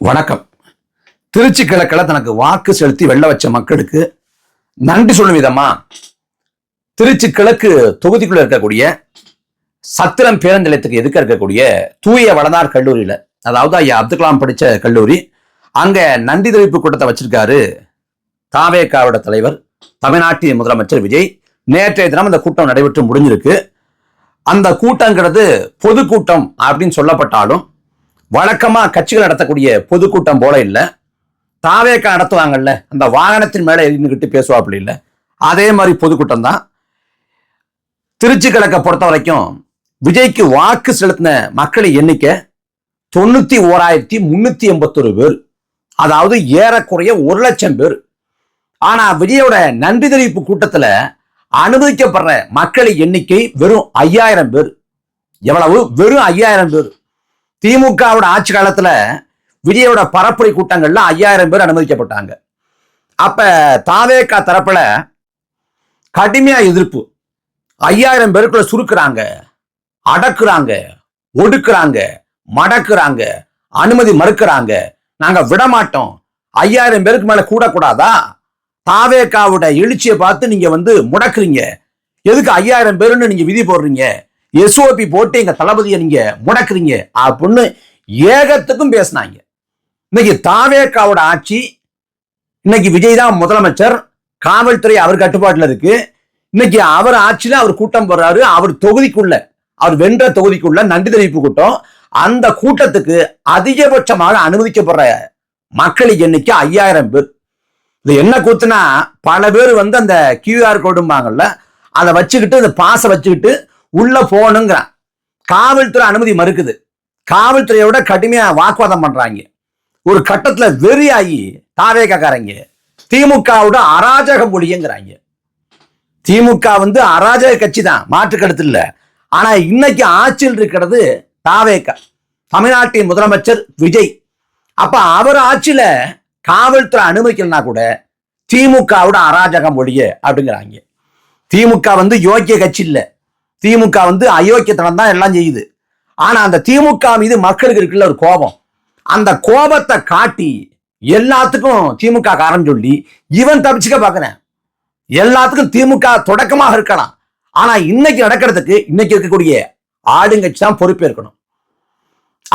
வணக்கம். திருச்சி கிழக்கில் தனக்கு வாக்கு செலுத்தி வெல்ல வச்ச மக்களுக்கு நன்றி சொல்லும் விதமா திருச்சி கிழக்கு தொகுதிக்குள்ள இருக்கக்கூடிய சத்திரம் பேருந்து நிலையத்துக்கு எதுக்க இருக்கக்கூடிய தூய வளனார் கல்லூரியில, அதாவது ஐயா அப்துல் கலாம் படிச்ச கல்லூரி, அங்க நன்றி தெரிவிப்பு கூட்டத்தை வச்சிருக்காரு தாவேகாவோட தலைவர் தமிழ்நாட்டின் முதலமைச்சர் விஜய். நேற்றைய தினம் அந்த கூட்டம் நடைபெற்று முடிஞ்சிருக்கு. அந்த கூட்டங்கிறது பொதுக்கூட்டம் அப்படின்னு சொல்லப்பட்டாலும் வழக்கமா கட்சிகள் நடத்தக்கூடிய பொதுக்கூட்டம் போல இல்லை. தாவேக்கா நடத்துவாங்கல்ல, அந்த வாகனத்தின் மேல இருந்துகிட்டு பேசுவாப்புல இல்லை, அதே மாதிரி பொதுக்கூட்டம் தான். திருச்சி கிழக்க பொறுத்த வரைக்கும் விஜய்க்கு வாக்கு செலுத்தின மக்களின் எண்ணிக்கை 91,381 பேர், அதாவது ஏறக்குறைய 1,00,000 பேர். ஆனா விஜயோட நன்றி தெரிவிப்பு கூட்டத்துல அனுமதிக்கப்படுற மக்களின் எண்ணிக்கை வெறும் 5,000 பேர். எவ்வளவு? வெறும் 5,000 பேர். திமுகவோட ஆட்சி காலத்துல விஜயோட பரப்புரை கூட்டங்கள்ல 5,000 பேர் அனுமதிக்கப்பட்டாங்க. அப்ப தாவேகா தரப்புல கடுமையா எதிர்ப்பு. 5,000 பேருக்குள்ள சுருக்குறாங்க, அடக்குறாங்க, ஒடுக்குறாங்க, மடக்குறாங்க, அனுமதி மறுக்கிறாங்க, நாங்க விடமாட்டோம், 5,000 பேருக்கு மேல கூடக்கூடாதா? தாவேகாவோட எழுச்சியை பார்த்து நீங்க முடக்குறீங்க, எதுக்கு 5,000 பேருன்னு நீங்க விதி போடுறீங்க, எஸ்ஓபி போட்டு எங்க தளபதியை நீங்க முடக்குறீங்க அப்படின்னு ஏகத்துக்கும் பேசினாங்க. இன்னைக்கு தாவேகாவோட ஆட்சி, இன்னைக்கு விஜய் தான் முதலமைச்சர், காவல்துறை அவர் கட்டுப்பாட்டுல இருக்கு. இன்னைக்கு அவர் ஆட்சியில அவர் கூட்டம் போடுறாரு. அவர் தொகுதிக்குள்ள, அவர் வென்ற தொகுதிக்குள்ள நன்றி தெரிவிப்பு கூட்டம். அந்த கூட்டத்துக்கு அதிகபட்சமாக அனுமதிக்கப்படுற மக்களின் எண்ணிக்கை 5,000 பேர். இது என்ன கூத்துனா, பல பேர் அந்த கியூஆர் கோடும்பாங்கல்ல, அதை வச்சுக்கிட்டு அந்த பாசை வச்சுக்கிட்டு உள்ள போகணுங்கிறான். காவல்துறை அனுமதி மறுக்குது. காவல்துறையோட கடுமையா வாக்குவாதம் பண்றாங்க. ஒரு கட்டத்துல வெறியாகி தாவேகாக்காரங்க திமுகவோட அராஜக மொழிங்கிறாங்க. திமுக அராஜக கட்சி தான், மாற்று கருத்து இல்ல. ஆனா இன்னைக்கு ஆட்சியில் இருக்கிறது தாவேகா, தமிழ்நாட்டின் முதலமைச்சர் விஜய். அப்ப அவர் ஆட்சியில காவல்துறை அனுமதிக்கலனா கூட திமுகவோட அராஜக மொழிய அப்படிங்கிறாங்க. திமுக யோக்கிய கட்சி இல்ல, திமுக அயோக்கியத்தனம் தான் எல்லாம் செய்யுது. ஆனா அந்த திமுக மீது மக்களுக்கு இருக்குல்ல ஒரு கோபம், அந்த கோபத்தை காட்டி எல்லாத்துக்கும் திமுக காரணம் சொல்லி இவன் தப்பிச்சுக்க பாக்குறேன். எல்லாத்துக்கும் திமுக தொடக்கமாக இருக்கலாம். ஆனா இன்னைக்கு நடக்கிறதுக்கு இன்னைக்கு இருக்கக்கூடிய ஆளுங்கட்சி தான் பொறுப்பேற்கணும்.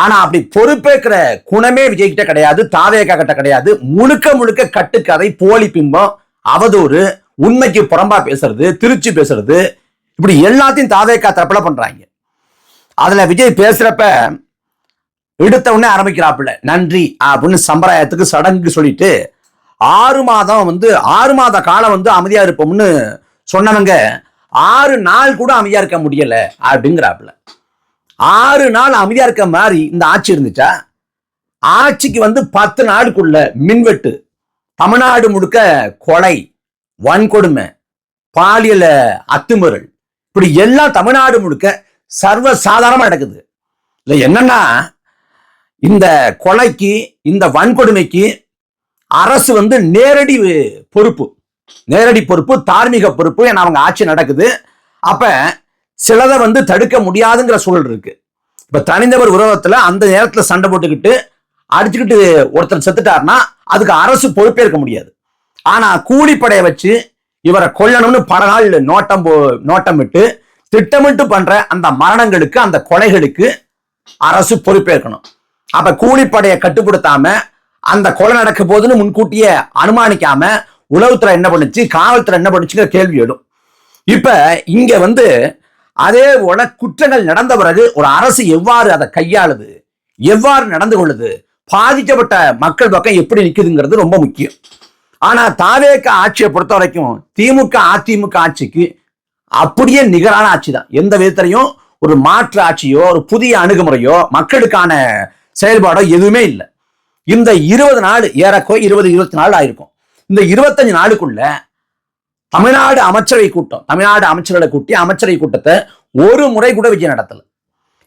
ஆனா அப்படி பொறுப்பேற்கிற குணமே விஜய் கிட்ட கிடையாது, தாவேகா கிட்ட கிடையாது. முழுக்க முழுக்க கட்டுக்கதை, போலி பிம்பம், அவதூறு, உண்மைக்கு புறம்பா பேசுறது, திருச்சி பேசுறது, இப்படி எல்லாத்தையும் தாவேகா தரப்புல பண்றாங்க. அதுல விஜய் பேசுறப்ப எடுத்த உடனே ஆரம்பிக்கிறாப்புல நன்றி அப்படின்னு சம்பிரதாயத்துக்கு சடங்கு சொல்லிட்டு 6 மாதம் 6 மாத காலம் அமைதியா இருப்போம்னு சொன்னவங்க 6 நாள் கூட அமைதியா இருக்க முடியல அப்படிங்கிறாப்புல. 6 நாள் அமைதியா இருக்க மாதிரி இந்த ஆட்சி இருந்துச்சா? ஆட்சிக்கு 10 நாளுக்குள்ள மின்வெட்டு, தமிழ்நாடு முழுக்க கொலை, வன்கொடுமை, பாலியல் அத்துமீறல், இப்படி எல்லாம் தமிழ்நாடு முழுக்க சர்வ சாதாரணமா நடக்குது. இல்ல என்னன்னா, இந்த கொலைக்கு, இந்த வன்கொடுமைக்கு அரசு நேரடி பொறுப்பு, நேரடி பொறுப்பு, தார்மீக பொறுப்பு. ஏன்னா அவங்க ஆட்சி நடக்குது. அப்ப சிலதை தடுக்க முடியாதுங்கிற சூழல் இருக்கு. இப்ப தனிநபர் விரோதத்துல அந்த நேரத்துல சண்டை போட்டுக்கிட்டு அடிச்சுக்கிட்டு ஒருத்தர் செத்துட்டாருன்னா அதுக்கு அரசு பொறுப்பேற்க முடியாது. ஆனா கூலிப்படையை வச்சு இவரை கொல்லணும்னு பல நாள் நோட்டம் விட்டு திட்டமிட்டு பண்ற அந்த மரணங்களுக்கு, அந்த கொலைகளுக்கு அரசு பொறுப்பேற்கணும். அப்ப கூலிப்படையை கட்டுப்படுத்தாம அந்த கொலை நடக்க போதுன்னு முன்கூட்டியே அனுமானிக்காம உளவுத்துறை என்ன பண்ணுச்சு, காவல்துறை என்ன பண்ணுச்சுங்கிற கேள்வி எழும். இப்ப இங்க அதே போல குற்றங்கள் நடந்த பிறகு ஒரு அரசு எவ்வாறு அதை கையாளுது, எவ்வாறு நடந்து கொள்ளுது, பாதிக்கப்பட்ட மக்கள் பக்கம் எப்படி நிக்குதுங்கிறது ரொம்ப முக்கியம். ஆனா தாவேகா ஆட்சியை பொறுத்த வரைக்கும் திமுக அதிமுக ஆட்சிக்கு அப்படியே நிகரான ஆட்சி தான். எந்த விதத்திலையும் ஒரு மாற்று ஆட்சியோ, ஒரு புதிய அணுகுமுறையோ, மக்களுக்கான செயல்பாடோ எதுவுமே இல்லை. இந்த 20 நாள், ஏறக்கோ 20-24 நாள் ஆயிருக்கும். இந்த 25 நாளுக்குள்ள தமிழ்நாடு அமைச்சரவை கூட்டம், தமிழ்நாடு அமைச்சர்களை கூட்டி அமைச்சரவை கூட்டத்தை ஒரு முறை கூட விஜய் நடத்தல.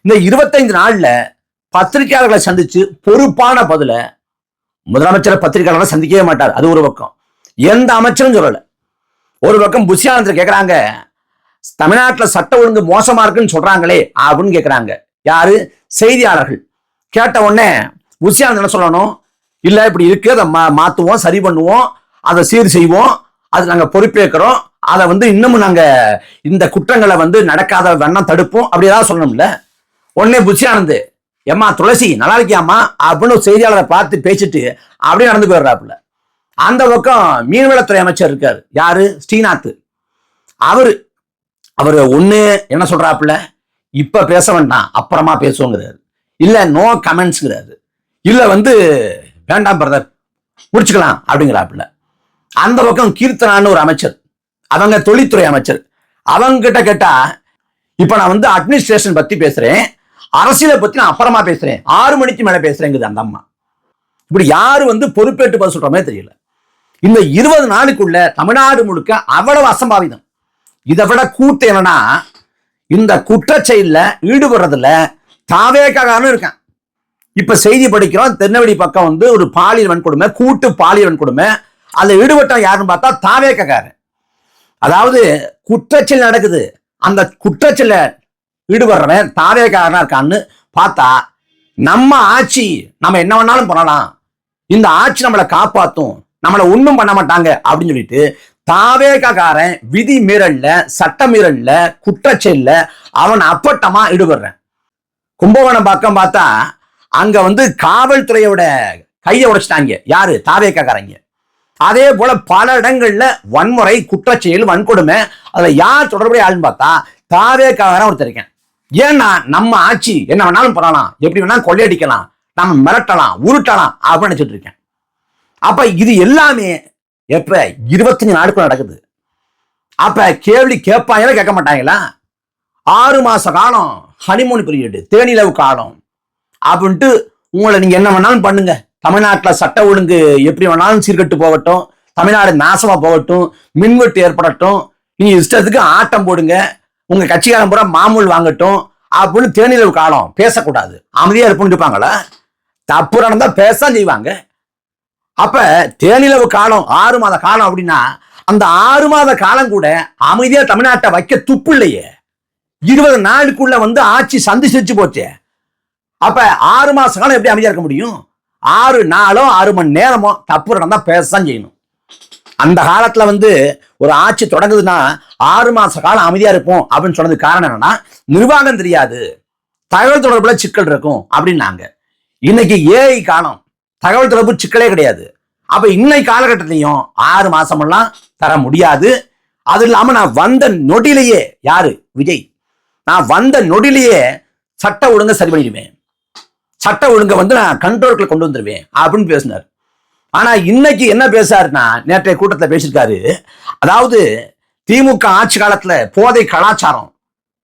இந்த 25 நாள்ல பத்திரிகையாளர்களை சந்திச்சு பொறுப்பான பதில, முதலமைச்சரை பத்திரிகையாளர்களை சந்திக்கவே மாட்டார், அது ஒரு பக்கம். எந்த அமைச்சரும் சொல்லல. ஒரு பக்கம் புஷியானந்தர் கேட்கிறாங்க, தமிழ்நாட்டில் சட்ட ஒழுங்கு மோசமா இருக்குன்னு சொல்றாங்களே அப்படின்னு கேட்கிறாங்க. யாரு? செய்தியாளர்கள். கேட்ட உடனே புஷியானந்தர் என்ன சொல்லணும், இல்ல இப்படி இருக்கு, அதை மாத்துவோம், சரி பண்ணுவோம், அதை சீர் செய்வோம், அது நாங்க பொறுப்பேற்கிறோம், அதை வந்து இன்னமும் நாங்க இந்த குற்றங்களை வந்து நடக்காத வண்ணம் தடுப்போம், அப்படி ஏதாவது சொல்லணும்ல. உடனே புஷியானந்து, ஏம்மா துளசி நல்லா இருக்கியாமா அப்படின்னு செய்தியாளரை பார்த்து பேசிட்டு அப்படியே நடந்து போயிடுறாப்புல. அந்த பக்கம் மீன்வளத்துறை அமைச்சர் இருக்காரு, யாரு, ஸ்ரீநாத். அவரு ஒண்ணு என்ன சொல்றாப்புல, இப்ப பேச வேண்டாம் அப்புறமா பேசுவோங்கிறாரு, இல்ல நோ கமெண்ட்ஸ்ங்கிறாரு, இல்ல வந்து வேண்டாம் பிரதர் முடிச்சுக்கலாம் அப்படிங்கிறாப்புல. அந்த பக்கம் கீர்த்தனான்னு ஒரு அமைச்சர், அவங்க தொழில்துறை அமைச்சர், அவங்க கிட்ட கேட்டா, இப்ப நான் வந்து அட்மினிஸ்ட்ரேஷன் பத்தி பேசுறேன், அரசியலை பத்தி நான் அப்புறமா பேசுறேன், 6 மணிக்கு மேல பேசுறேங்குது அந்த அம்மா. இப்படி யாரு வந்து பொறுப்பேற்று பதில் சொல்ற மாதிரி தெரியல. இந்த 20 நாளுக்குள்ள தமிழ்நாடு முழுக்க அவ்வளவு அசம்பாவிதம். இதை விட கூட்டு என்னன்னா, இந்த குற்றச்செயல ஈடுபடுறதுல தாவேக்காரனும் இருக்கான். இப்ப செய்தி படிக்கிறோம், திருநெல்வேலி பக்கம் வந்து ஒரு பாலியல் வன்கொடுமை, கூட்டு பாலியல் வன்கொடுமை, அதுல ஈடுபட்ட யாருன்னு பார்த்தா தாவேக்காரன். அதாவது குற்றச்செயல் நடக்குது, அந்த குற்றச்செயல ஈடுபடுறவன் தாவேக்காரனா இருக்கான்னு பார்த்தா, நம்ம ஆட்சி நம்ம என்ன வேணாலும் பண்ணலாம், இந்த ஆட்சி நம்மளை காப்பாத்தும், நம்மளை ஒண்ணும் பண்ண மாட்டாங்க அப்படின்னு சொல்லிட்டு தாவேக்காரன் விதி மீறல்ல, சட்ட மீறல்ல, குற்றச்செயல்ல அவன் அப்பட்டமா ஈடுபடுறேன். கும்பகோணம் பக்கம் பார்த்தா அங்க வந்து காவல்துறையோட கையை உடைச்சிட்டாங்க, யாரு, தாவேக்காரங்க. அதே போல பல இடங்கள்ல வன்முறை, குற்றச்செயல், வன்கொடுமை, அதுல யார் தொடர்புடைய ஆளுன்னு பார்த்தா தாவேக்காரன் ஒருத்தர் இருக்கேன். ஏன்னா நம்ம ஆட்சி என்ன வேணாலும் பண்ணலாம், எப்படி வேணாலும் கொள்ளையடிக்கலாம், நம்ம மிரட்டலாம், உருட்டலாம் அப்படின்னு நினைச்சிட்டு இருக்கேன். அப்ப இது எல்லாமே எப்ப 25 நாளுக்குள்ள நடக்குது. அப்ப கேள்வி கேட்பாங்களா கேட்க மாட்டாங்களா? 6 மாச காலம் ஹனிமூன் பீரியட், தேனிலவு காலம் அப்படின்ட்டு உங்களை நீங்க என்ன வேணாலும் பண்ணுங்க, தமிழ்நாட்டில் சட்ட ஒழுங்கு எப்படி வேணாலும் சீர்கட்டு போகட்டும், தமிழ்நாடு நாசமா போகட்டும், மின்வெட்டு ஏற்படட்டும், நீங்க இஷ்டத்துக்கு ஆட்டம் போடுங்க, உங்க கட்சிக்காரன் பூரா மாமூல் வாங்கட்டும் அப்படின்னு தேனிலவு காலம் பேசக்கூடாது, அமைதியா இருப்பாங்களா? தப்பு நடந்தா பேச செய்வாங்க. அப்ப தேனிலவு காலம் 6 மாத காலம் அப்படின்னா, அந்த 6 மாத காலம் கூட அமைதியா தமிழ்நாட்டை வைக்க துப்பு இல்லையே. 20 நாளுக்குள்ள வந்து ஆட்சி சந்திச்சு போச்சே. அப்ப 6 மாச காலம் எப்படி அமைதியா இருக்க முடியும்? 6 நாளோ 6 மணி நேரமோ தப்பு நடந்தா பேசதான் செய்யணும். அந்த காலத்துல வந்து ஒரு ஆட்சி தொடங்குதுன்னா 6 மாச காலம் அமைதியா இருப்போம் அப்படின்னு சொன்னது காரணம் என்னன்னா, நிர்வாகம் தெரியாது, தகவல் தொடர்புல சிக்கல் இருக்கும் அப்படின்னாங்க. இன்னைக்கு ஏஐ காலம், தகவல் தொடர்பு சிக்கலே கிடையாது. அப்ப இன்னைக்கு காலகட்டத்திலையும் 6 மாசம் எல்லாம் தர முடியாது. அது இல்லாம நான் வந்த நொடியிலேயே, யாரு, விஜய், நான் வந்த நொடியிலேயே சட்ட ஒழுங்கை சரி பண்ணிடுவேன், சட்ட ஒழுங்கை வந்து நான் கண்ட்ரோலுக்குள்ள கொண்டு வந்துருவேன் அப்படின்னு பேசினார். ஆனா இன்னைக்கு என்ன பேசாருன்னா, நேற்றைய கூட்டத்தில் பேசியிருக்காரு, அதாவது திமுக ஆட்சி காலத்துல போதை கலாச்சாரம்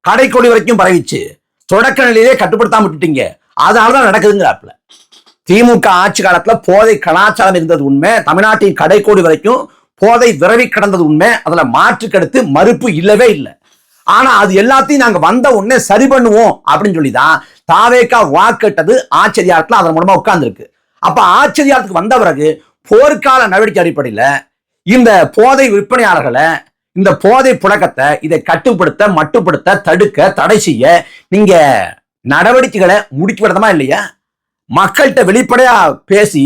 கடைக்கோடி வரைக்கும் பரவிச்சு, தொடக்க நிலையிலே கட்டுப்படுத்தாம விட்டுட்டீங்க, அதனாலதான் நடக்குதுங்கிறாப்புல. திமுக ஆட்சி காலத்துல போதை கலாச்சாரம் இருந்தது உண்மை, தமிழ்நாட்டின் கடைக்கோடி வரைக்கும் போதை விரவி கிடந்தது உண்மை, அதுல மாற்று கருத்து மறுப்பு இல்லவே இல்லை. ஆனா அது எல்லாத்தையும் நாங்க வந்த உடனே சரி பண்ணுவோம் அப்படின்னு சொல்லிதான் தாவேக்கா வாக்கெட்டது ஆச்சரியாரத்துல, அதன் மூலமா உட்கார்ந்து இருக்கு. அப்ப ஆச்சரியாரத்துக்கு வந்த பிறகு போர்க்கால நடவடிக்கை அடிப்படையில இந்த போதை விற்பனையாளர்களை, இந்த போதை புழக்கத்தை இதை கட்டுப்படுத்த, மட்டுப்படுத்த, தடுக்க, தடை செய்ய நீங்க நடவடிக்கைகளை முடிக்க விடமா இல்லையா? மக்கள்கிட்ட வெளிப்படையா பேசி,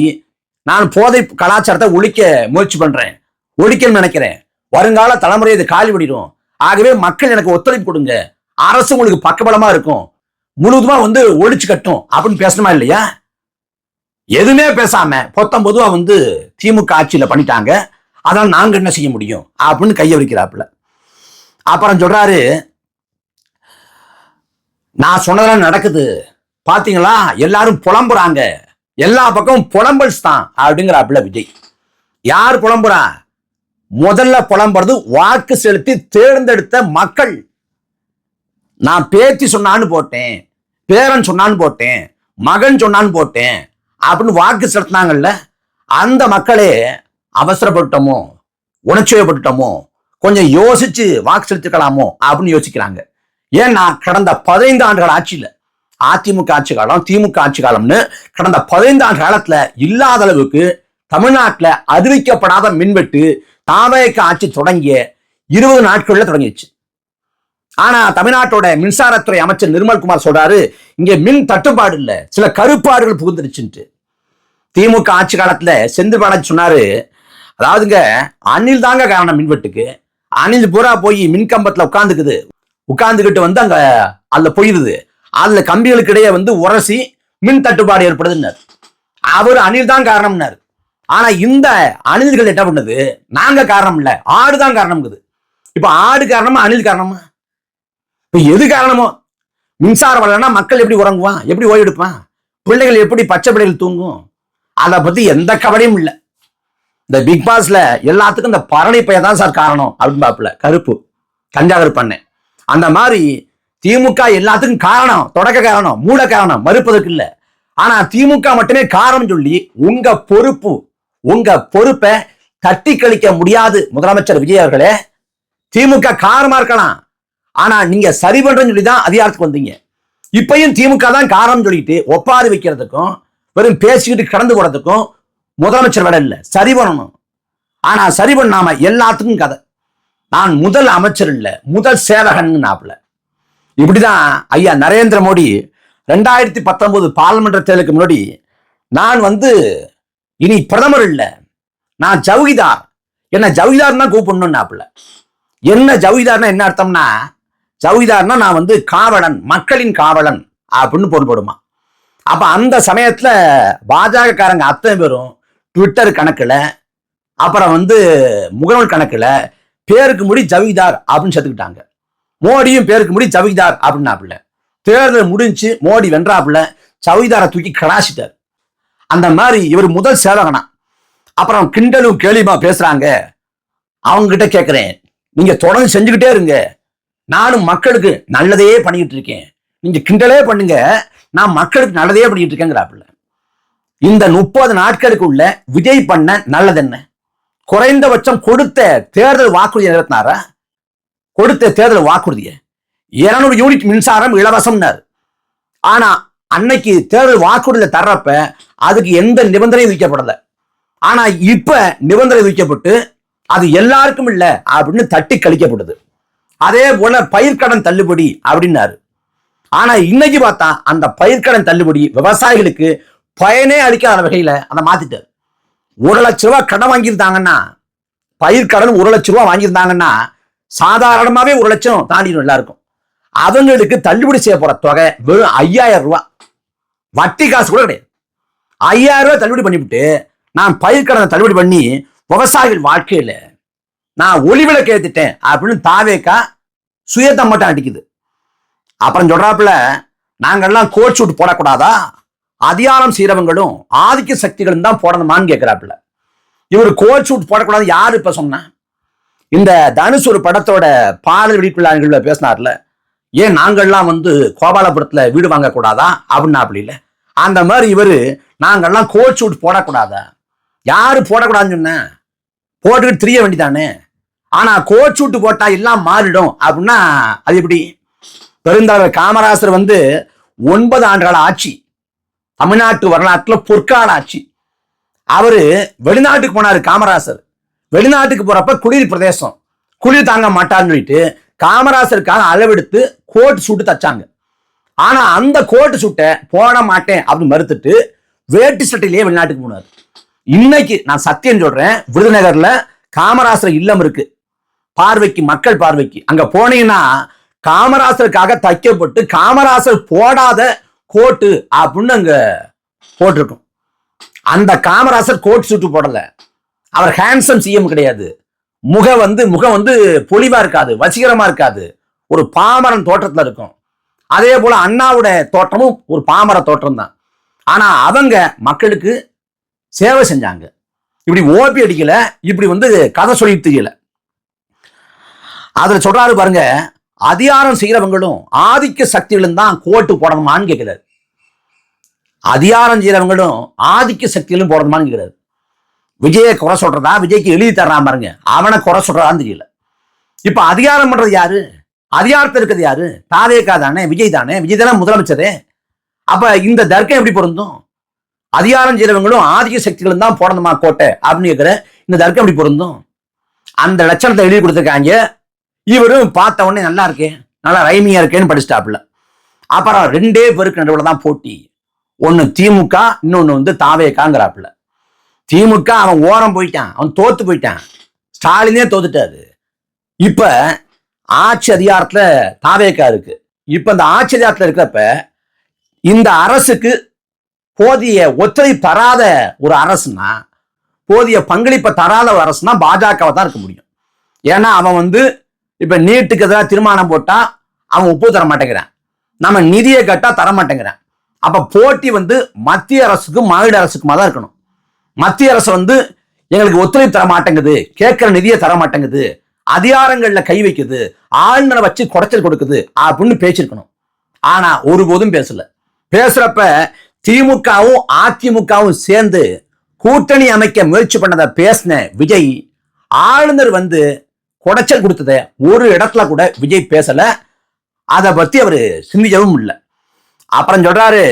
நான் போதை கலாச்சாரத்தை ஒழிக்க முயற்சி பண்றேன், ஒழிக்கணும்னு நினைக்கிறேன், வருங்கால தலைமுறை இதை காலி விடிடும், ஆகவே மக்கள் எனக்கு ஒத்துழைப்பு கொடுங்க, அரசு உங்களுக்கு பக்கபலமா இருக்கும், முழுவதுமா வந்து ஒழிச்சு கட்டும் அப்படின்னு பேசணுமா இல்லையா? எதுவுமே பேசாம 19 வந்து திமுக ஆட்சியில பண்ணிட்டாங்க, அதனால நாங்க என்ன செய்ய முடியும் அப்படின்னு கைய வைக்கிறாப்புல. அப்புறம் சொல்றாரு, நான் சொன்னதெல்லாம் நடக்குது பாத்தீங்களா, எல்லாரும் புலம்புறாங்க, எல்லா பக்கமும் புலம்பல்ஸ் தான் அப்படிங்கிறாப்புல விஜய். யார் புலம்புறா? முதல்ல புலம்புறது வாக்கு செலுத்தி தேர்ந்தெடுத்த மக்கள். நான் பேத்தி சொன்னான்னு போட்டேன், பேரன் சொன்னான்னு போட்டேன், மகன் சொன்னான்னு போட்டேன் அப்படின்னு வாக்கு செலுத்தினாங்கல்ல, அந்த மக்களே அவசரப்பட்டோமோ, உணர்ச்சியப்பட்டுட்டோமோ, கொஞ்சம் யோசிச்சு வாக்கு செலுத்திக்கலாமோ அப்படின்னு யோசிக்கிறாங்க. ஏன்னா கடந்த 15 ஆண்டுகள் ஆட்சியில, அதிமுக ஆட்சி காலம், திமுக ஆட்சி காலம்னு கடந்த 15 ஆண்டு காலத்துல இல்லாத அளவுக்கு தமிழ்நாட்டில் அறிவிக்கப்படாத மின்வெட்டு தாவேக்கா ஆட்சி தொடங்கிய 20 நாட்கள்ல தொடங்கிடுச்சு. ஆனா தமிழ்நாட்டோட மின்சாரத்துறை அமைச்சர் நிர்மல்குமார் சொல்றாரு, இங்க மின் தட்டுப்பாடு இல்ல, சில கருப்பாடுகள் புகுந்துருச்சுட்டு. திமுக ஆட்சி காலத்துல செந்தில் பாலாஜி சொன்னாரு, அதாவதுங்க அணில் தாங்க காரணம் மின்வெட்டுக்கு. அணில் பூரா போய் மின்கம்பத்துல உட்கார்ந்துக்கிட்டு வந்து அங்க அதுல போயிருது, அதுல கம்பிகளுக்கு இடையே வந்து உரசி மின் தட்டுப்பாடு ஏற்படுதுன்னாரு. அவர் அணில் தான் காரணம்னாரு. ஆனா இந்த அணில்கள் என்ன பண்ணுது, நாங்க காரணம் இல்ல, ஆடுதான் காரணம்ங்குது. இப்ப ஆடு காரணமா அணில் காரணமா? இப்ப எது காரணமோ, மின்சாரம் வரலன்னா மக்கள் எப்படி உறங்குவான், எப்படி ஓய்வெடுப்பான், பிள்ளைகள் எப்படி பச்சை பிள்ளைகள் தூங்கும்? அதை பத்தி எந்த கவலையும் இல்லை. இந்த பிக் பாஸ்ல எல்லாத்துக்கும் இந்த பரணி பையன் தான் சார் காரணம் அப்படின்னு பாப்புல, கருப்பு கஞ்சா கருப்பண்ணே. அந்த மாதிரி திமுக எல்லாத்துக்கும் காரணம், தொடக்க காரணம், மூல காரணம், மறுப்பதற்கு இல்லை. ஆனா திமுக மட்டுமே காரணம் சொல்லி உங்க பொறுப்பை தட்டி கழிக்க முடியாது. முதலமைச்சர் விஜய் அவர்களே, திமுக காரணமா இருக்கலாம், ஆனா நீங்க சரி பண்றேன்னு சொல்லிதான் அதிகாரத்துக்கு வந்தீங்க. இப்பயும் திமுக தான் காரணம் சொல்லிட்டு ஒப்பாரி வைக்கிறதுக்கும் வெறும் பேசிக்கிட்டு கடந்து போறதுக்கும் முதலமைச்சர் வேலை இல்லை, சரி பண்ணணும். ஆனா சரி பண்ணாம எல்லாத்துக்கும் கதை. நான் முதல் அமைச்சர் இல்ல, முதல் சேவகன் நாப்புல. இப்படிதான் ஐயா நரேந்திர மோடி 2019 பார்லிமெண்ட் தேர்தலுக்கு முன்னாடி, நான் வந்து இனி பிரதமர் இல்ல, நான் ஜவுகிதார், என்ன ஜவுகிதார் தான் கூப்பிடணும்னாப்புல. என்ன ஜவுகிதார்னா என்ன அர்த்தம்னா, ஜவுகிதார்னா நான் வந்து காவலன், மக்களின் காவலன் அப்படின்னு பொருள்படுமா. அப்ப அந்த சமயத்துல பாஜக காரங்க அத்தனை பேரும் ட்விட்டர் கணக்குல, அப்புறம் வந்து முகநூல் கணக்குல பேருக்கு முடி ஜவுகிதார் அப்படின்னு சேர்த்துக்கிட்டாங்க. மோடியும் பேருக்கு முடி ஜவுகிதார் அப்படின்னாப்புல. தேர்தல் முடிஞ்சு மோடி வென்றாப்புல, ஜவுகிதாரை தூக்கி கடாசிட்டார். அந்த மாதிரி இவர் முதல் சேவகனா. அப்புறம் கிண்டலும் கேலியுமா பேசுறாங்க. அவங்க கிட்ட கேட்கிறேன், நீங்க தொடர்ந்து செஞ்சுக்கிட்டே இருங்க, நானும் மக்களுக்கு நல்லதையே பண்ணிக்கிட்டு இருக்கேன், நீங்க கிண்டலே பண்ணுங்க, நான் மக்களுக்கு நல்லதையே பண்ணிட்டு இருக்கேங்கிறாப்புல. இந்த 30 நாட்களுக்குள்ள விஜய் பண்ண நல்லது என்ன? குறைந்தபட்சம் கொடுத்த தேர்தல் வாக்குறுதியை நிறுத்தினாரா? கொடுத்த தேர்தல் வாக்குறுதியை 200 யூனிட் மின்சாரம் இலவசம்னாரு. ஆனா அன்னைக்கு தேர்தல் வாக்குறுதியில தர்றப்ப அதுக்கு எந்த நிபந்தனையும் விதிக்கப்படல. ஆனா இப்ப நிபந்தனை விதிக்கப்பட்டு அது எல்லாருக்கும் இல்ல அப்படின்னு தட்டி கழிக்கப்படுது. அதே போல பயிர்க்கடன் தள்ளுபடி அப்படின்னாரு. ஆனா இன்னைக்கு பார்த்தா அந்த பயிர்க்கடன் தள்ளுபடி விவசாயிகளுக்கு பயனே அளிக்காத வகையில அதை மாத்திட்டாரு. 1 லட்சம் ரூபாய் கடன் வாங்கியிருந்தாங்கன்னா, பயிர்க்கடன் 1 லட்சம் ரூபாய் வாங்கியிருந்தாங்கன்னா, சாதாரணமாவே 1 லட்சம் தாண்டிடும் எல்லாருக்கும். அவங்களுக்கு தள்ளுபடி செய்ய போற தொகை வெறும் 5000 ரூபாய், வட்டி காசு கூட கிடையாது. 5000 ரூபாய் தள்ளுபடி பண்ணிவிட்டு நான் பயிர்க்கடனை தள்ளுபடி பண்ணி விவசாயிகள் வாழ்க்கையில நான் ஒளிவிளக்கு ஏத்திட்டேன் அப்படின்னு தாவேக்கா சுயத்தம்பட்டம் அடிக்குது. அப்புறம் சொல்றாப்புல, நாங்கெல்லாம் கோட் சூட் போடக்கூடாதா, அதிகாரம் செய்யறவங்களும் ஆதிக்க சக்திகளும் தான் போடணுமான்னு கேட்கிறாப்புல. இவர் கோட் சூட் போடக்கூடாது யாரு இப்ப சொன்ன? இந்த தனுஷ் ஒரு படத்தோட பாடல் வெளிக்குள்ள பேசினார்ல, ஏன் நாங்கள்லாம் வந்து கோபாலபுரத்துல வீடு வாங்கக்கூடாதா அப்படின்னா, அப்படி இல்லை. அந்த மாதிரி இவரு நாங்கள்லாம் கோட் சூட் போடக்கூடாதா, யாரு போடக்கூடாதுன்னு சொன்ன, போட்டுக்கிட்டு தெரிய வேண்டிதானே. ஆனா கோட் சூட்டு போட்டா எல்லாம் மாறிடும் அப்படின்னா அது எப்படி? பெருந்தலைவர் காமராசர் வந்து 9 ஆண்டுகால ஆட்சி, தமிழ்நாட்டு வரலாற்றுல பொற்கால ஆட்சி. அவரு வெளிநாட்டுக்கு போனாரு காமராசர். வெளிநாட்டுக்கு போறப்ப குளிர் பிரதேசம், குளிர் தாங்க மாட்டான்னு சொல்லிட்டு காமராசருக்காக அளவெடுத்து கோட் சூட்டு தச்சாங்க. ஆனா அந்த கோட்டு சூட்டை போட மாட்டேன் அப்படின்னு மறுத்துட்டு வேட்டி சட்டையிலேயே வெளிநாட்டுக்கு போனார். இன்னைக்கு நான் சத்தியம் சொல்றேன், விருதுநகர்ல காமராசர் இல்லம் இருக்கு, பார்வைக்கு, மக்கள் பார்வைக்கு. அங்க போனீங்கன்னா காமராசருக்காக தைக்கப்பட்டு காமராசர் போடாத கோட்டு அப்படின்னு அங்க போட்டிருக்கும். அந்த காமராசர் கோட் சூட்டு போடல. அவர் ஹேண்ட்ஸம் சிஎம் கிடையாது. முகம் வந்து பொலிவா இருக்காது, வசீகரமா இருக்காது, ஒரு பாமரன் தோற்றத்துல இருக்கும். அதே போல அண்ணாவுடைய தோற்றமும் ஒரு பாமர தோற்றம் தான். ஆனா அவங்க மக்களுக்கு சேவை செஞ்சாங்க. இப்படி ஓபி அடிக்கல, இப்படி வந்து கதை சொல்லி தெரியல. அதுல சொல்றாரு பாருங்க, அதிகாரம் செய்யறவங்களும் ஆதிக்க சக்திகளும் தான் கோட்டு போடணுமான்னு கேட்கிறாரு. அதிகாரம் செய்யறவங்களும் ஆதிக்க சக்திகளும் போடணுமான்னு கேட்கிறாரு. விஜயை குறை சொல்றதா, விஜய்க்கு எழுதி தர்றான் பாருங்க, அவனை குறை சொல்றதான்னு தெரியல. இப்ப அதிகாரம் பண்றது யாரு? அதிகாரத்தில் இருக்கிறது யாரு? தாவேகா தானே, விஜய் தானே. விஜய் தானே முதலமைச்சரு. அப்ப இந்த தர்க்கம் எப்படி பொருந்தும்? அதிகாரம் செய்யறவங்களும் ஆதிக்க சக்திகளும் தான் போடணுமா கோட்டை அப்படின்னு கேட்கிற இந்த தர்க்கம் எப்படி பொருந்தும்? அந்த லட்சணத்தை எழுதி கொடுத்துருக்காங்க. இவரும் பார்த்த உடனே நல்லா இருக்கேன், நல்லா ரைமியா இருக்கேன்னு படிச்சிட்டாப்புல. அப்புறம் 2 பேருக்கு நடுவில் தான் போட்டி. ஒன்னு திமுக, இன்னொன்னு வந்து தாவேகாங்கிறாப்புல. திமுக அவன் ஓரம் போயிட்டான், அவன் தோத்து போயிட்டான், ஸ்டாலினே தோத்துட்டாரு. இப்ப ஆட்சி அதிகாரத்துல தாவேகா இருக்கு. இப்ப இந்த ஆட்சி அதிகாரத்துல இருக்கிறப்ப இந்த அரசுக்கு போதிய ஒத்துழைப்பு தராத ஒரு அரசுனா, போதிய பங்களிப்பை தராத ஒரு அரசுனா பாஜகவை தான் இருக்க முடியும். ஏன்னா அவன் வந்து இப்ப நீட்டுக்கு எதிராக தீர்மானம் போட்டா அவன் ஒப்பு தர மாட்டேங்கிறான், நம்ம நிதியை கட்டா தர மாட்டேங்கிறான். அப்ப போட்டி வந்து மத்திய அரசுக்கும் மாநில அரசுக்குமா தான் இருக்கணும். மத்திய அரசு வந்து எங்களுக்கு ஒத்துழைப்பு தர மாட்டேங்குது, கேட்கிற நிதியை தர மாட்டேங்குது, அதிகாரங்கள்ல கை வைக்குது, ஆளுநரை வச்சு குடைச்சல் கொடுக்குது அப்படின்னு பேசிருக்கணும். ஆனா ஒருபோதும் பேசல. பேசுறப்ப திமுகவும் அதிமுகவும் சேர்ந்து கூட்டணி அமைக்க முயற்சி பண்ணதை பேசின விஜய், ஆளுநர் வந்து குடைச்சல் கொடுத்தத ஒரு இடத்துல கூட விஜய் பேசல. அதை பத்தி அவரு சிந்திக்கவும் இல்லை. அப்புறம் சொல்றாரு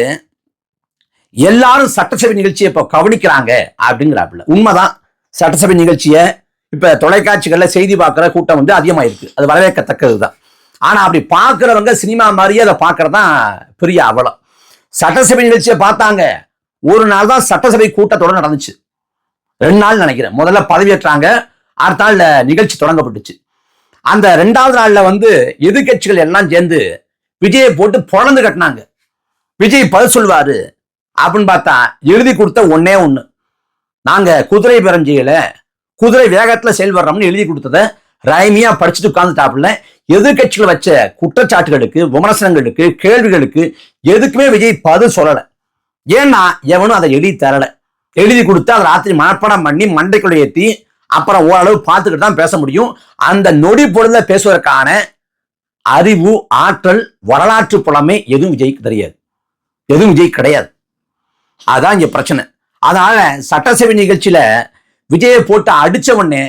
எல்லாரும் சட்டசபை நிகழ்ச்சியை இப்ப கவனிக்கிறாங்க அப்படிங்கிறாப்புல. உண்மைதான், சட்டசபை நிகழ்ச்சியை இப்ப தொலைக்காட்சிகள்ல செய்தி பார்க்கிற கூட்டம் வந்து அதிகமாயிருக்கு, அது வரவேற்கத்தக்கதுதான். ஆனா அப்படி பாக்குறவங்க சினிமா மாதிரியே அதை பாக்குறதுதான் பெரிய அவலம். சட்டசபை நிகழ்ச்சியை பார்த்தாங்க, ஒரு நாள் தான் சட்டசபை கூட்டத்தொடர் நடந்துச்சு, 2 நாள் நினைக்கிறேன். முதல்ல பதவியேற்றாங்க, அடுத்த நாள் நிகழ்ச்சி தொடங்கப்பட்டுச்சு. அந்த 2வது நாள்ல வந்து எதிர்கட்சிகள் எல்லாம் சேர்ந்து விஜயை போட்டு பொழந்து கட்டினாங்க. விஜய் பதில் சொல்வாரு அப்படின்னு பார்த்தா எழுதி கொடுத்த ஒன்னே ஒண்ணு, நாங்க குதிரை பேரம் செய்யல, குதிரை வேகத்துல செயல்படுறோம்னு எழுதி கொடுத்தத ரைமியா படிச்சுட்டு உட்கார்ந்துட்டாப்புல. எதிர்கட்சிகள் வச்ச குற்றச்சாட்டுகளுக்கு, விமர்சனங்களுக்கு, கேள்விகளுக்கு எதுக்குமே விஜய் பதில் சொல்லல. ஏன்னா எவனும் அதை எழுதி தரல. எழுதி கொடுத்து அதை ராத்திரி மனப்பாடம் பண்ணி மண்டைக்குள்ள ஏற்றி அப்புறம் ஓரளவு பார்த்துக்கிட்டு தான் பேச முடியும். அந்த நொடி பொழுதுல பேசுவதற்கான அறிவு, ஆற்றல், வரலாற்று புலமே எதுவும் விஜய்க்கு தெரியாது, எதுவும் விஜய் கிடையாது. அதான் இங்க பிரச்சனை. அதனால சட்டசபை நிகழ்ச்சியில விஜயை போட்டு அடிச்ச உடனே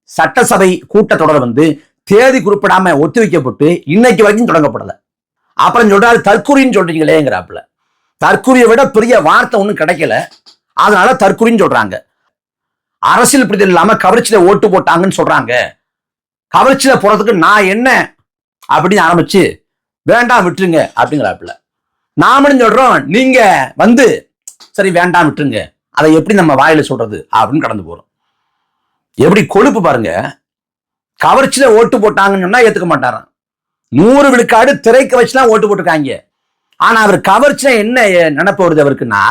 சட்டசபை கூட்டத்தொடர் வந்து தேதி குறிப்பிடாம ஒத்தி வைக்கப்பட்டு இன்னைக்கு வரைக்கும் தொடங்கப்படல. அப்புறம் சொல்றாரு தற்கொலைன்னு சொல்றீங்களேங்கிறாப்புல. தற்கொலையை விட பெரிய வார்த்தை ஒன்றும் கிடைக்கல, அதனால தற்கொலைன்னு சொல்றாங்க. அரசியல் பிரதி இல்லாம கவர்ச்சியில ஓட்டு போட்டாங்கன்னு சொல்றாங்க. கவர்ச்சியில போறதுக்கு நான் என்ன அப்படின்னு ஆரம்பிச்சு வேண்டாம் விட்டுருங்க அப்படிங்கிறாப்புல. நாமளும் சொல்றோம் நீங்க வந்து சரி வேண்டாம் விட்டுருங்க, அதை எப்படி நம்ம வாயில சொல்றது அப்படின்னு கடந்து போறோம். எப்படி கொழுப்பு பாருங்க. கவர்ச்சியில ஓட்டு போட்டாங்கன்னு சொன்னா ஏத்துக்க மாட்டாராம். 100 விழுக்காடு திரைக்கு வச்சுலாம் ஓட்டு போட்டிருக்காங்க. ஆனா அவர் கவர்ச்சினா என்ன நினைப்பு வருது அவருக்குன்னா,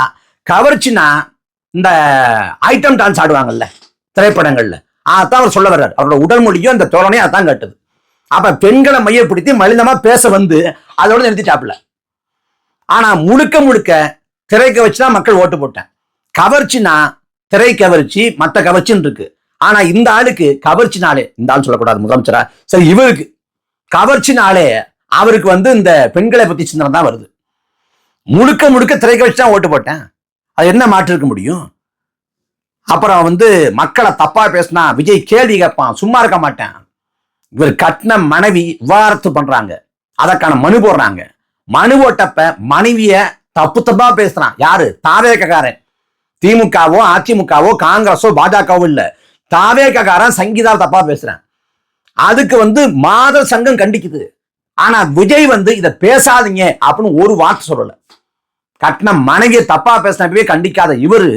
கவர்ச்சினா இந்த ஐட்டம் டான்ஸ் ஆடுவாங்கல்ல திரைப்படங்கள்ல, அதான் அவர் சொல்ல வர்றாரு. அவரோட உடல் மொழியும் அந்த தோரணையும் அதான் காட்டுது. அப்ப பெண்களை மையப்படுத்தி மலினமா பேச வந்து அதோட நிறுத்திட்டாப்புல. ஆனா முழுக்க முழுக்க திரைக்கு வச்சுதான் மக்கள் ஓட்டு போட்டேன். கவர்ச்சினா திரை கவர்ச்சி, மற்ற கவர்ச்சின்னு இருக்கு. ஆனா இந்த ஆளுக்கு கவர்ச்சினாலே, இந்த ஆள் சொல்லக்கூடாது முதலமைச்சரா, சரி இவருக்கு கவர்ச்சினாலே அவருக்கு வந்து இந்த பெண்களை பத்தி சிந்தனை தான் வருது. முழுக்க முழுக்க திரைக்கு வச்சு தான் ஓட்டு போட்டேன், அது என்ன மாற்று இருக்க முடியும்? அப்புறம் வந்து மக்களை தப்பா பேசினா விஜய் கேள்வி கேட்பான், சும்மா இருக்க மாட்டேன். இவர் கட்டின மனைவி விவாகரத்து பண்றாங்க, அதற்கான மனு போடுறாங்க. மனு போட்டப்ப மனைவிய தப்பு தப்பா பேசுறான். யாரு? தாவேகக்காரன். திமுகவோ அதிமுகவோ காங்கிரஸோ பாஜகவோ இல்ல, தாவேகக்காரன் சங்கீதா தப்பா பேசுறான். அதுக்கு வந்து மாதர் சங்கம் கண்டிக்குது. ஆனா விஜய் வந்து இதை பேசாதீங்க அப்படின்னு ஒரு வார்த்தை சொல்லல. கட்டின மனைவியை தப்பா பேசினவே கண்டிக்காத இவரு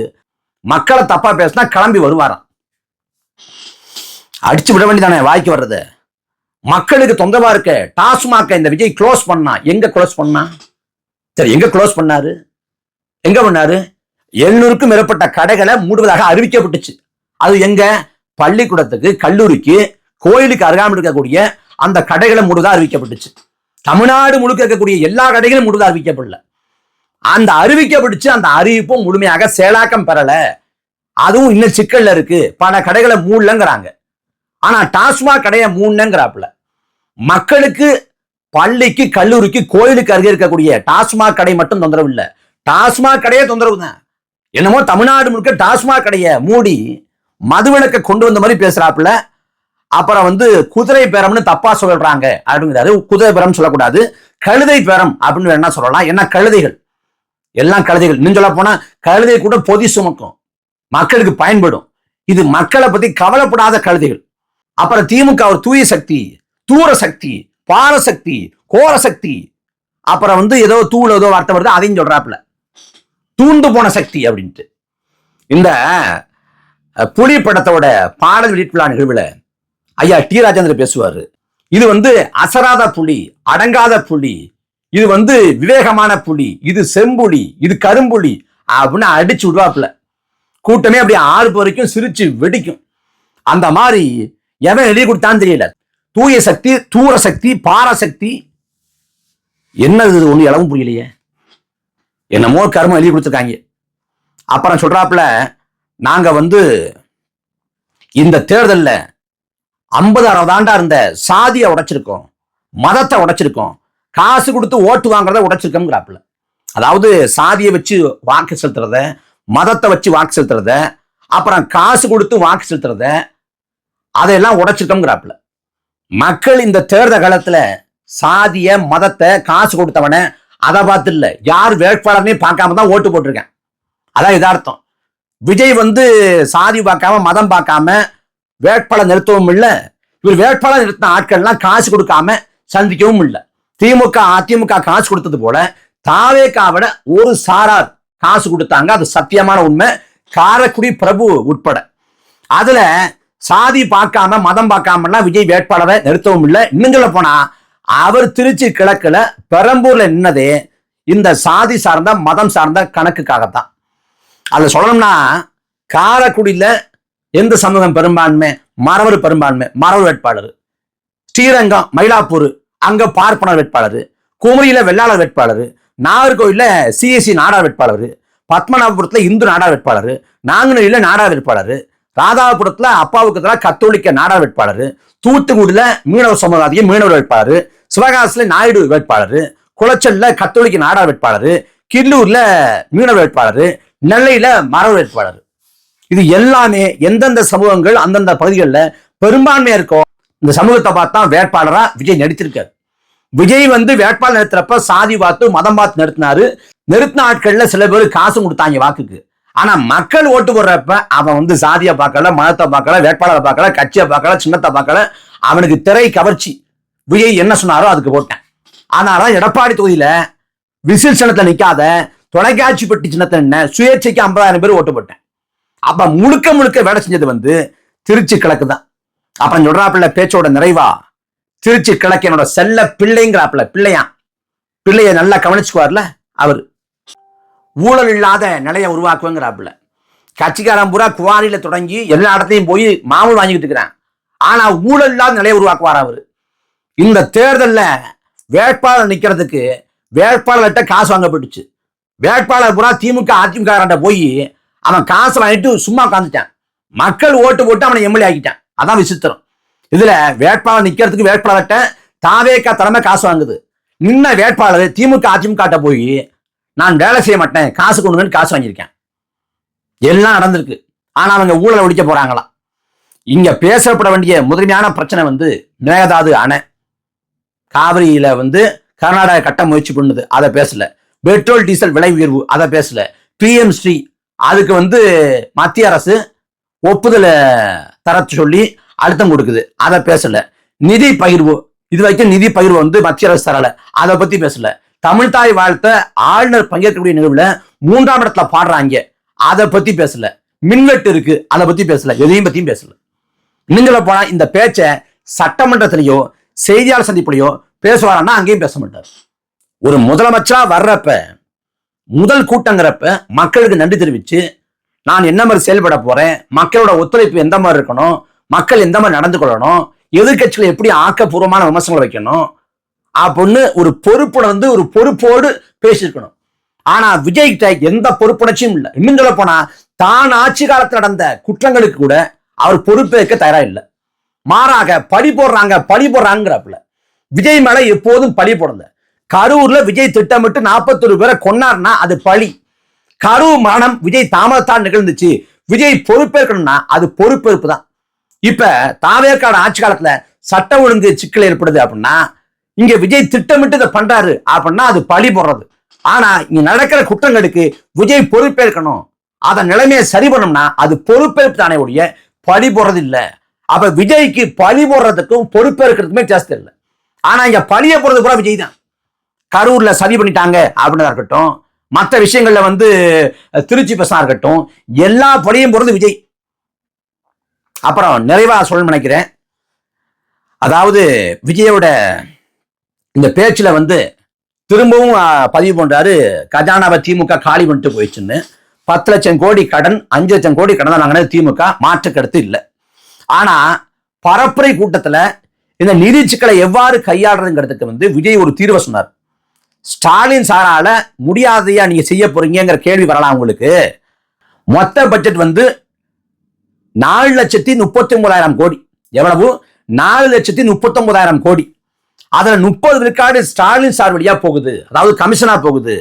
மக்களை தப்பா பேசினா கிளம்பி வருவாராம். அடிச்சு விட வேண்டியதானே வாய்க்கு வர்றது. மக்களுக்கு தொந்தரவா இருக்க டாஸ்மாக இந்த விஜய் க்ளோஸ் பண்ணா. எங்க க்ளோஸ் பண்ணா? சரி, எங்க க்ளோஸ் பண்ணாரு? எங்க பண்ணாரு? 700க்கும் மேற்பட்ட கடைகளை மூடுவதாக அறிவிக்கப்பட்டுச்சு. அது எங்க? பள்ளிக்கூடத்துக்கு, கல்லூரிக்கு, கோயிலுக்கு அருகாமல் இருக்கக்கூடிய அந்த கடைகளை மூடுவதா அறிவிக்கப்பட்டுச்சு. தமிழ்நாடு முழுக்க இருக்கக்கூடிய எல்லா கடைகளும் மூடுவதா அறிவிக்கப்படல. அந்த அறிவிக்கப்பட்டுச்சு, அந்த அறிவிப்பும் முழுமையாக செயலாக்கம் பெறல. அதுவும் இன்னும் சிக்கல்ல இருக்கு. பல கடைகளை மூடலங்கிறாங்க. ஆனா டாஸ்மாக் கடையை மூடலங்கிறாப்புல. மக்களுக்கு பள்ளிக்கு, கல்லூரிக்கு, கோயிலுக்கு அருகே இருக்கக்கூடிய டாஸ்மாக் கடை மட்டும் தொந்தரவு இல்லை, டாஸ்மாக் கடையே தொந்தரவு தான். என்னமோ தமிழ்நாடு முழுக்க டாஸ்மாக் கடையை மூடி மதுவிலக்கை கொண்டு வந்த மாதிரி பேசுறாப்புல. அப்புறம் வந்து குதிரை பேரம்னு தப்பா சொல்றாங்க அப்படிங்கிறாரு. குதிரை பேரம் சொல்லக்கூடாது, கழுதை பேரம் அப்படின்னு என்ன சொல்லலாம். என்ன கழுதைகள், எல்லாம் கழுதைகள். இன்னும் சொல்ல போனா கழுதை கூட பொதி சுமக்கும், மக்களுக்கு பயன்படும். இது மக்களை பத்தி கவலைப்படாத கழுதைகள். அப்புறம் திமுக ஒரு தூய சக்தி, தூர சக்தி, பாரசக்தி, கோர சக்தி. அப்புறம் வந்து ஏதோ தூள் ஏதோ வார்த்தை வருது, அதையும் சொல்றாப்புல. தூண்டு போன சக்தி அப்படின்ட்டு. இந்த புலி படத்தோட பாடல் வெளியிட்டுள்ள நிகழ்வுல ஐயா டி ராஜேந்திர பேசுவாரு. இது அசராத புலி, அடங்காத புலி, இது விவேகமான புலி, இது செம்புலி, இது கரும்புலி அப்படின்னு அடிச்சு விடுவாப்புல. கூட்டமே அப்படி 6 வரைக்கும் சிரிச்சு வெடிக்கும். அந்த மாதிரி எவன் எழுதி கொடுத்தான்னு தெரியல. தூய சக்தி, தூர சக்தி, பாரசக்தி, என்னது ஒண்ணு இளவும் புரியலையே. என்னமோ கர்மம் எழுதி கொடுத்துருக்காங்க. அப்புறம் சொல்றாப்புல, நாங்க இந்த தேர்தல்ல 50-60 ஆண்டா இருந்த சாதியை உடைச்சிருக்கோம், மதத்தை உடைச்சிருக்கோம், காசு கொடுத்து ஓட்டு வாங்குறத உடைச்சிருக்கோம்ங்கிறாப்புல. அதாவது சாதியை வச்சு வாக்கு செலுத்துறத, மதத்தை வச்சு வாக்கு செலுத்துறத, அப்புறம் காசு கொடுத்து வாக்கு செலுத்துறத, அதையெல்லாம் உடைச்சிருக்கோம்ங்கிறாப்புல. மக்கள் இந்த தேர்தல் காலத்துல சாதிய மதத்தை காசு கொடுத்தவன அதை பார்த்து இல்ல, யார் வேட்பாளர்னே பார்க்காம தான் ஓட்டு போட்டிருக்கேன். அதான் இதார்த்தம். விஜய் சாதி பார்க்காம மதம் பார்க்காம வேட்பாளர் நிறுத்தவும் இல்லை. இவர் வேட்பாளர் நிறுத்தின ஆட்கள்லாம் காசு கொடுக்காம சந்திக்கவும் இல்லை. திமுக அதிமுக காசு கொடுத்தது போல தாவேகாவிட ஒரு சாரார் காசு கொடுத்தாங்க. அது சத்தியமான உண்மை. காரைக்குடி பிரபு உட்பட. அதுல சாதி பார்க்காம மதம் பார்க்காமலாம் விஜய் வேட்பாளரை நிறுத்தவும் இல்லை. இன்னும் சொல்ல போனா அவர் திருச்சி கிழக்குல பெரம்பூர்ல நின்னதே இந்த சாதி சார்ந்த மதம் சார்ந்த கணக்குக்காகத்தான். அதை சொல்லணும்னா, காரைக்குடியில எந்த சமூகம் பெரும்பான்மை? மறவர் பெரும்பான்மை, மறவர் வேட்பாளர். ஸ்ரீரங்கம் மயிலாப்பூர் அங்க பார்ப்பனர் வேட்பாளர். குமரியில வெள்ளாளர் வேட்பாளர். நாகர்கோவில்ல சிஎஸ்சி நாடார் வேட்பாளர். பத்மநாபபுரத்துல இந்து நாடார் வேட்பாளர். நாங்குநேரியில நாடார் வேட்பாளர். ராதாபுரத்துல அப்பாவுக்கு கத்தோலிக்க நாடார் வேட்பாளர். தூத்துக்குடியில மீனவ சமூகவாதிய மீனவர் வேட்பாளர். சிவகாசில நாயுடு வேட்பாளர். குளச்சல்ல கத்தோலிக்க நாடார் வேட்பாளர். கில்லூர்ல மீனவர் வேட்பாளர். நெல்லையில மரவர் வேட்பாளர். இது எல்லாமே எந்தெந்த சமூகங்கள் அந்தந்த பகுதிகளில் பெரும்பான்மையா இருக்கோ இந்த சமூகத்தை பார்த்தா வேட்பாளரா விஜய் நடித்திருக்காரு. விஜய் வேட்பாளர் நிறுத்துறப்ப சாதி பார்த்து மதம் பார்த்து நிறுத்தினாரு. நிறுத்தின ஆட்கள்ல சில பேர் காசு கொடுத்தாங்க வாக்குக்கு. ஆனா மக்கள் ஓட்டு போடுறப்ப அவன் சாதியை பார்க்கல, மதத்தை பார்க்கல, வேட்பாளரை பார்க்கல, கட்சியை பார்க்கல, சின்னத்தை பார்க்கல. அவனுக்கு திரை கவர்ச்சி. விஜய் என்ன சொன்னாரோ அதுக்கு போட்டேன். ஆனாலும் எடப்பாடி தொகுதியில விசில் சின்னத்தை நிக்காத தொலைக்காட்சி பெட்டி சின்னத்தை நின்ன சுயேட்சைக்கு 50,000 பேர் ஓட்டு போட்டேன். அப்ப முழுக்க முழுக்க வேலை செஞ்சது திருச்சி கிழக்கு தான். அப்புறம் சொல்றாப்புல பேச்சோட நிறைவா, திருச்சி கிழக்கு என்னோட செல்ல பிள்ளைங்கிறாப்புல. பிள்ளைய நல்லா கவனிச்சுக்குவார்ல அவரு. ஊழல் இல்லாத நிலையை உருவாக்குவேங்கிறாப்புல. கட்சிக்காரன் பூரா குவாரியில தொடங்கி எல்லா இடத்தையும் போய் மாமூல் வாங்கிட்டு இருக்கிறான். ஆனா ஊழல் இல்லாத நிலையை உருவாக்குவார் அவரு. இந்த தேர்தல்ல வேட்பாளர் நிக்கிறதுக்கு வேட்பாளர்கிட்ட காசு வாங்கப்பட்டுச்சு. வேட்பாளர் பூரா திமுக அதிமுக போய் அவன் காசு வாங்கிட்டு சும்மா உட்காந்துட்டான். மக்கள் ஓட்டு போட்டு அவனை எம்எல்ஏ ஆக்கிட்டான். அதான் விசித்திரம். இதுல வேட்பாளர் நிக்கிறதுக்கு வேட்பாளர்கிட்ட தாவேகா தலைமை காசு வாங்குது. நின்ன வேட்பாளர் திமுக அதிமுக போய் நான் வேலை செய்ய மாட்டேன், காசு கொண்டு காசு வாங்கியிருக்கேன். எல்லாம் நடந்திருக்கு. ஆனா அவங்க ஊழலை ஒழிக்க போறாங்களாம். இங்க பேசப்பட வேண்டிய முதன்மையான பிரச்சனை மேகதாது அணை. காவிரியில கர்நாடகா கட்ட முயற்சி பண்ணுது, அதை பேசல. பெட்ரோல் டீசல் விலை உயர்வு, அதை பேசல. PM ஸ்ரீ அதுக்கு மத்திய அரசு ஒப்புதலை தர சொல்லி அழுத்தம் கொடுக்குது, அதை பேசல. நிதி பகிர்வு, இது வரைக்கும் நிதி பகிர்வு மத்திய அரசு தரல, அதை பத்தி பேசல. தமிழ்தாய் வாழ்த்த ஆளுநர் பங்கேற்கக்கூடிய நிகழ்வுல 3ஆம் இடத்துல பாடுறாங்க, அதை பத்தி பேசல. மின்வெட்டு இருக்கு, அதை பத்தி பேசல. எதையும் பத்தியும் பேசல. நீங்கள போனா இந்த பேச்ச சட்டமன்றத்திலேயோ செய்தியாளர் சந்திப்புலையோ பேசுவாரன்னா அங்கேயும் பேச மாட்டார். ஒரு முதலமைச்சரா வர்றப்ப முதல் கூட்டங்கிறப்ப மக்களுக்கு நன்றி தெரிவிச்சு நான் என்ன மாதிரி செயல்பட போறேன், மக்களோட ஒத்துழைப்பு எந்த மாதிரி இருக்கணும், மக்கள் எந்த மாதிரி நடந்து கொள்ளணும், எதிர்கட்சிகளை எப்படி ஆக்கப்பூர்வமான விமர்சனங்கள் வைக்கணும் அப்படின்னு ஒரு பொறுப்புணர்ந்து ஒரு பொறுப்போடு பேசியிருக்கணும். ஆனா விஜய் கிட்ட எந்த பொறுப்புணர்ச்சியும் இல்லை. இன்னும் சொல்ல போனா தான் ஆட்சி காலத்தில் நடந்த குற்றங்களுக்கு கூட அவர் பொறுப்பேற்க தயாரா இல்லை. மாறாக பழி போடுறாங்கிறப்பல விஜய் மேல எப்போதும் பழி போடல. கரூர்ல விஜய் திட்டமிட்டு 41 பேரை கொன்னார்னா அது பழி. கரூர் மரணம் விஜய் தாமதத்தான் நிகழ்ந்துச்சு, விஜய் பொறுப்பேற்கணும்னா அது பொறுப்பேற்பு தான். இப்ப தாவேக்கான ஆட்சி காலத்துல சட்ட ஒழுங்கு சிக்கல் ஏற்படுது அப்படின்னா இங்க விஜய் திட்டமிட்டு இதை பண்றாரு அப்படின்னா அது பழி போடுறது. ஆனா இங்க நடக்கிற குற்றங்களுக்கு விஜய் பொறுப்பேற்கணும், அதன் நிலைமையை சரி பண்ணோம்னா அது பொறுப்பேற்பு தானே ஒழிய பழி போடுறது இல்லை. அப்ப விஜய்க்கு பழி போடுறதுக்கும் பொறுப்பேற்கிறதுக்குமே ஜாஸ்தி இல்லை. ஆனா இங்க பழிய போடுறது கூட விஜய் தான். கரூர்ல சரி பண்ணிட்டாங்க அப்படின்னா இருக்கட்டும், மற்ற விஷயங்கள்ல வந்து திருச்சி பசா இருக்கட்டும், எல்லா பழியும் போறது விஜய். அப்புறம் நிறைவா சொல்ல நினைக்கிறேன், அதாவது விஜயோட இந்த பேச்சுல வந்து திரும்பவும் பதிவு பண்றாரு, கஜானாவை திமுக காலி பண்ணிட்டு போயிடுச்சுன்னு. 10 லட்சம் கோடி கடன், 5 லட்சம் கோடி கடன் நாங்க திமுக, மாற்று கருத்து இல்லை. ஆனா பரப்புரை கூட்டத்துல இந்த நிதி சிக்கலை எவ்வாறு கையாடுறதுங்கிறதுக்கு வந்து விஜய் ஒரு தீர்வை சொன்னார். ஸ்டாலின் சாரால முடியாதையா நீங்க செய்ய போறீங்கிற கேள்வி வரலாம் உங்களுக்கு. மொத்த பட்ஜெட் வந்து 4,39,000 கோடி. எவ்வளவு? 4,39,000 கோடி. அதுல 30 விழுக்காடு ஸ்டாலின் சார் வழியா போகுது, அதாவது கமிஷனா போகுது.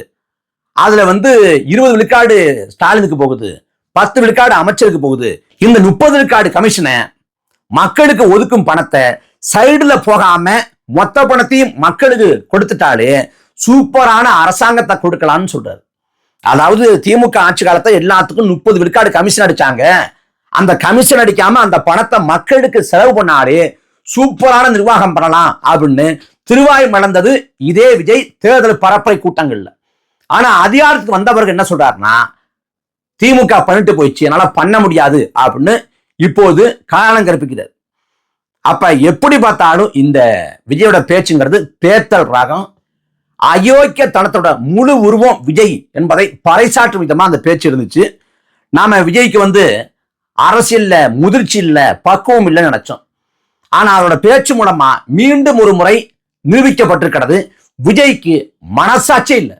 அதுல வந்து 20 விழுக்காடு ஸ்டாலினுக்கு போகுது, 10 விழுக்காடு அமைச்சருக்கு போகுது. இந்த 30 விழுக்காடு கமிஷனை மக்களுக்கு ஒதுக்கும் பணத்தை சைடுல போகாம மொத்த பணத்தையும் மக்களுக்கு கொடுத்துட்டாலே சூப்பரான அரசாங்கத்தை கொடுக்கலாம்னு சொல்றாரு. அதாவது திமுக ஆட்சி காலத்தை எல்லாத்துக்கும் 30 விழுக்காடு கமிஷன் அடிச்சாங்க. அந்த கமிஷன் அடிக்காம அந்த பணத்தை மக்களுக்கு செலவு பண்ணாலே சூப்பரான நிர்வாகம் பண்ணலாம் அப்படின்னு திருவாய் மலர்ந்தது இதே விஜய் தேர்தல் பரப்புரை கூட்டங்கள்ல. ஆனா அதிகாரத்துக்கு வந்தவர்கள் என்ன சொல்றாருன்னா, திமுக பண்ணிட்டு போயிடுச்சு, என்னால பண்ண முடியாது அப்படின்னு இப்போது காரணம் கற்பிக்கிறார். அப்ப எப்படி பார்த்தாலும் இந்த விஜயோட பேச்சுங்கிறது தேர்தல் ராகம், அயோக்கியத்தனத்தோட முழு உருவம் விஜய் என்பதை பறைசாற்றும் விதமா அந்த பேச்சு இருந்துச்சு. நாம விஜய்க்கு வந்து அரசியல்ல முதிர்ச்சி இல்ல, பக்குவம் இல்லைன்னு நினைச்சோம். ஆனா அவரோட பேச்சு மூலமா மீண்டும் ஒரு முறை நிரூபிக்கப்பட்டிருக்கிறது, விஜய்க்கு மனசாட்சி இல்லை.